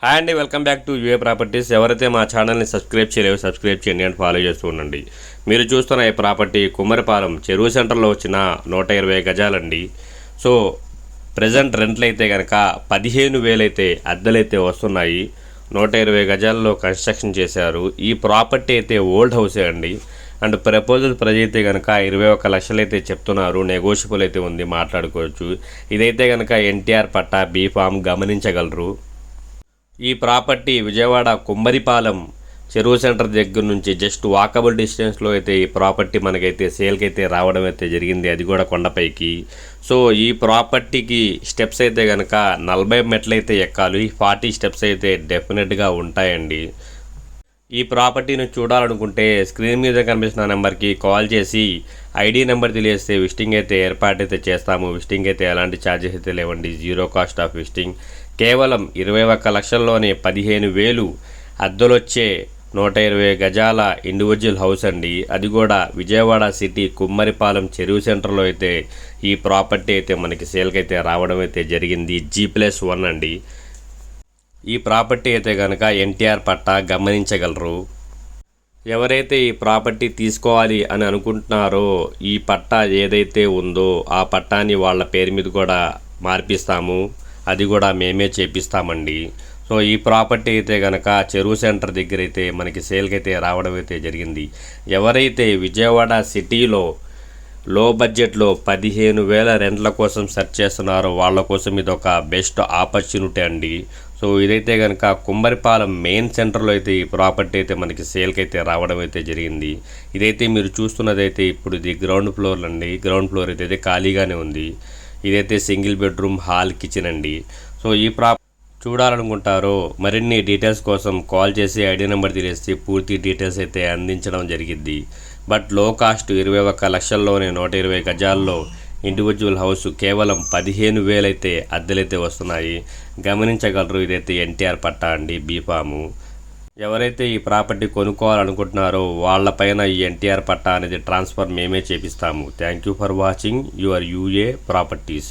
Hi అండి, welcome back to UA properties. ఎవరైతే మా ఛానల్ని సబ్స్క్రైబ్ చేయలేవో సబ్స్క్రైబ్ చేయండి అండ్ ఫాలో చేస్తూ ఉండండి. మీరు చూస్తున్న ఈ ప్రాపర్టీ కుమ్మరిపాలెం చెరువు సెంటర్లో వచ్చిన 120 గజాలండి. సో ప్రజెంట్ రెంట్లు అయితే కనుక 15,000 అయితే అద్దెలైతే వస్తున్నాయి. 120 గజాల్లో కన్స్ట్రక్షన్ చేశారు. ఈ ప్రాపర్టీ అయితే ఓల్డ్ హౌసే అండి. అండ్ ప్రపోజల్ ప్రైజ్ అయితే కనుక 21 లక్షలు అయితే చెప్తున్నారు. నెగోషియబుల్ అయితే ఉంది, మాట్లాడుకోవచ్చు. ఇదైతే కనుక ఎన్టీఆర్ పట్టా బీ ఫామ్ గమనించగలరు. ఈ ప్రాపర్టీ విజయవాడ కుమ్మరిపాలెం చెరువు సెంటర్ దగ్గర నుంచి జస్ట్ వాకబుల్ డిస్టెన్స్లో అయితే ఈ ప్రాపర్టీ మనకైతే సేల్కి అయితే రావడం అయితే జరిగింది, అది కూడా కొండపైకి. సో ఈ ప్రాపర్టీకి స్టెప్స్ అయితే కనుక 40 మెట్లు అయితే ఎక్కాలి. 40 స్టెప్స్ అయితే డెఫినెట్గా ఉంటాయండి. ఈ ప్రాపర్టీని చూడాలనుకుంటే స్క్రీన్ మీద కనిపిస్తున్న నెంబర్కి కాల్ చేసి ఐడి నెంబర్ తెలియజేస్తే విజిటింగ్ అయితే ఏర్పాటైతే చేస్తాము. విజిటింగ్ అయితే ఎలాంటి ఛార్జెస్ అయితే లేవండి, జీరో కాస్ట్ ఆఫ్ విజిటింగ్. కేవలం 21 లక్షల్లోనే 15,000 అద్దెలొచ్చే 120 గజాల ఇండివిజువల్ హౌస్ అండి. అది కూడా విజయవాడ సిటీ కుమ్మరిపాలెం చెరువు సెంటర్లో అయితే ఈ ప్రాపర్టీ అయితే మనకి సేల్కి అయితే రావడం అయితే జరిగింది. G+1 అండి. ఈ ప్రాపర్టీ అయితే కనుక ఎన్టీఆర్ పట్టా గమనించగలరు. ఎవరైతే ఈ ప్రాపర్టీ తీసుకోవాలి అని అనుకుంటున్నారో ఈ పట్టా ఏదైతే ఉందో ఆ పట్టాని వాళ్ళ పేరు మీద కూడా మార్పిస్తాము, అది కూడా మేమే చేపిస్తామండి. సో ఈ ప్రాపర్టీ అయితే కనుక చెరువు సెంటర్ దగ్గర అయితే మనకి సేల్కి అయితే రావడం అయితే జరిగింది. ఎవరైతే విజయవాడ సిటీలో లో బడ్జెట్లో 15,000 రెంట్ల కోసం సెర్చ్ చేస్తున్నారో వాళ్ళ కోసం ఇది ఒక బెస్ట్ ఆపర్చునిటీ అండి. సో ఇదైతే కనుక కుమ్మరిపాలెం మెయిన్ సెంటర్లో అయితే ఈ ప్రాపర్టీ అయితే మనకి సేల్కి అయితే రావడం అయితే జరిగింది. ఇదైతే మీరు చూస్తున్నదైతే ఇప్పుడు ఇది గ్రౌండ్ ఫ్లోర్ అండి. గ్రౌండ్ ఫ్లోర్ అయితే ఖాళీగానే ఉంది. ఇదైతే సింగిల్ బెడ్రూమ్ హాల్ కిచెన్ అండి. సో ఈ చూడాలనుకుంటారో మరిన్ని డీటెయిల్స్ కోసం కాల్ చేసి ఐడి నెంబర్ తెలిస్తే పూర్తి డీటెయిల్స్ అయితే అందించడం జరిగిద్ది. బట్ లో కాస్ట్ 21 లక్షల్లోనే 120 గజాల్లో ఇండివిజువల్ హౌస్ కేవలం 15,000 అయితే అద్దెలైతే వస్తున్నాయి, గమనించగలరు. ఇదైతే ఎన్టీఆర్ పట్టా అండి, బీఫాము. ఎవరైతే ఈ ప్రాపర్టీ కొనుక్కోవాలనుకుంటున్నారో వాళ్ళపైన ఈ ఎన్టీఆర్ పట్టా అనేది ట్రాన్స్ఫర్ మేమే చేపిస్తాము. Thank you for watching your UA properties.